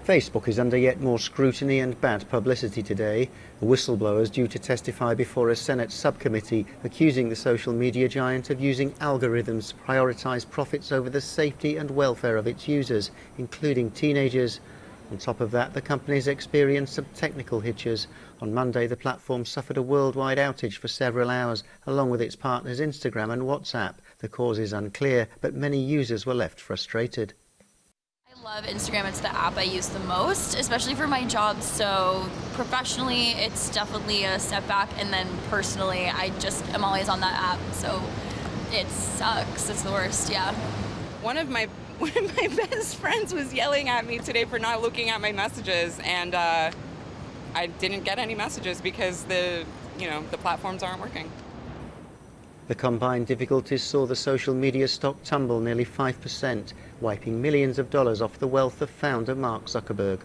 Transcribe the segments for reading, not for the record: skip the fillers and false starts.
Facebook is under yet more scrutiny and bad publicity today. A whistleblower is due to testify before a Senate subcommittee accusing the social media giant of using algorithms to prioritise profits over the safety and welfare of its users, including teenagers. On top of that, the company's experienced some technical hitches. On Monday, the platform suffered a worldwide outage for several hours, along with its partners Instagram and WhatsApp. The cause is unclear, but many users were left frustrated. I love Instagram. It's the app I use the most, especially for my job. So professionally, it's definitely a setback. And then personally, I just am always on that app. So it sucks. It's the worst, yeah. One of my best friends was yelling at me today for not looking at my messages, and I didn't get any messages because the platforms aren't working. The combined difficulties saw the social media stock tumble nearly 5%, wiping millions of dollars off the wealth of founder Mark Zuckerberg.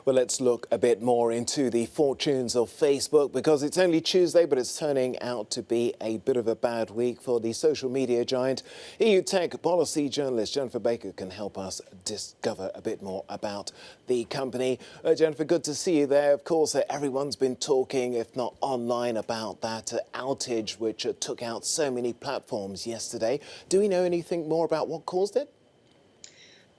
Well, let's look a bit more into the fortunes of Facebook, because it's only Tuesday, but it's turning out to be a bit of a bad week for the social media giant. EU tech policy journalist Jennifer Baker can help us discover a bit more about the company. Jennifer, good to see you there. Of course, everyone's been talking, if not online, about that outage which took out so many platforms yesterday. Do we know anything more about what caused it?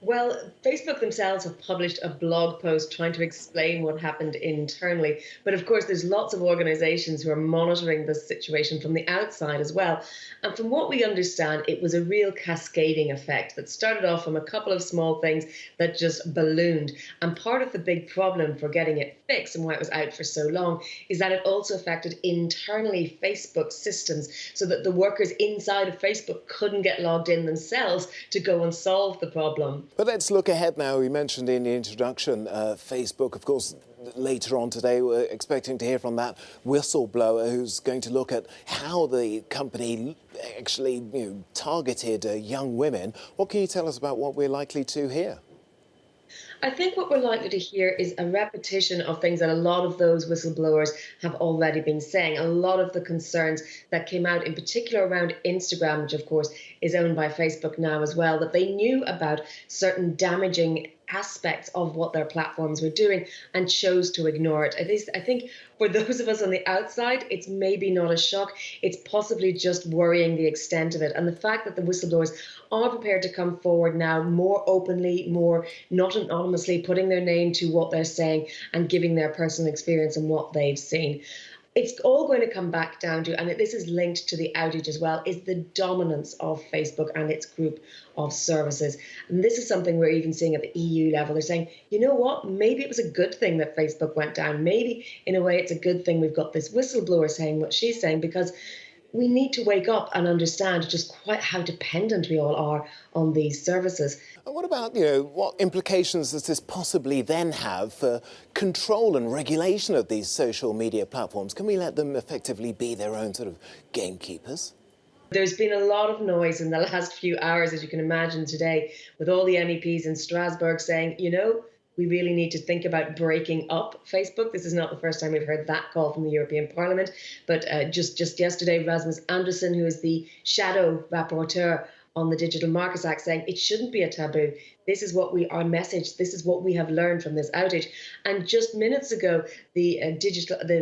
Well, Facebook themselves have published a blog post trying to explain what happened internally. But of course, there's lots of organizations who are monitoring this situation from the outside as well. And from what we understand, it was a real cascading effect that started off from a couple of small things that just ballooned. And part of the big problem for getting it fixed and why it was out for so long is that it also affected internally Facebook systems, so that the workers inside of Facebook couldn't get logged in themselves to go and solve the problem. But let's look ahead now. We mentioned in the introduction Facebook, of course, later on today we're expecting to hear from that whistleblower who's going to look at how the company actually targeted young women. What can you tell us about what we're likely to hear? I think what we're likely to hear is a repetition of things that a lot of those whistleblowers have already been saying. A lot of the concerns that came out, in particular around Instagram, which of course is owned by Facebook now as well, that they knew about certain damaging aspects of what their platforms were doing and chose to ignore it. At least I think for those of us on the outside, it's maybe not a shock. It's possibly just worrying the extent of it. And the fact that the whistleblowers are prepared to come forward now more openly, more not anonymously, putting their name to what they're saying and giving their personal experience and what they've seen. It's all going to come back down to, and this is linked to the outage as well, is the dominance of Facebook and its group of services. And this is something we're even seeing at the EU level. They're saying, you know what, maybe it was a good thing that Facebook went down. Maybe in a way it's a good thing we've got this whistleblower saying what she's saying, because we need to wake up and understand just quite how dependent we all are on these services. And what about, what implications does this possibly then have for control and regulation of these social media platforms? Can we let them effectively be their own sort of gamekeepers? There's been a lot of noise in the last few hours, as you can imagine today, with all the MEPs in Strasbourg saying, we really need to think about breaking up Facebook. This is not the first time we've heard that call from the European Parliament. But just yesterday, Rasmus Anderson, who is the shadow rapporteur on the Digital Markets Act, saying it shouldn't be a taboo. This is our message. This is what we have learned from this outage. And just minutes ago, the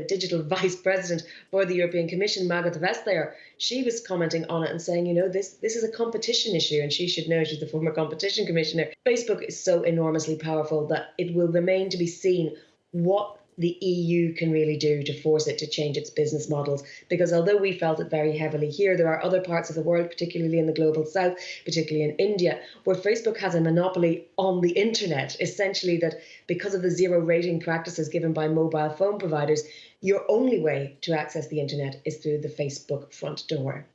digital vice president for the European Commission, Margot Vestager, she was commenting on it and saying, this is a competition issue, and she should know, she's the former competition commissioner. Facebook is so enormously powerful that it will remain to be seen what the EU can really do to force it to change its business models. Because although we felt it very heavily here, there are other parts of the world, particularly in the global south, particularly in India, where Facebook has a monopoly on the internet, essentially that because of the zero rating practices given by mobile phone providers, your only way to access the internet is through the Facebook front door.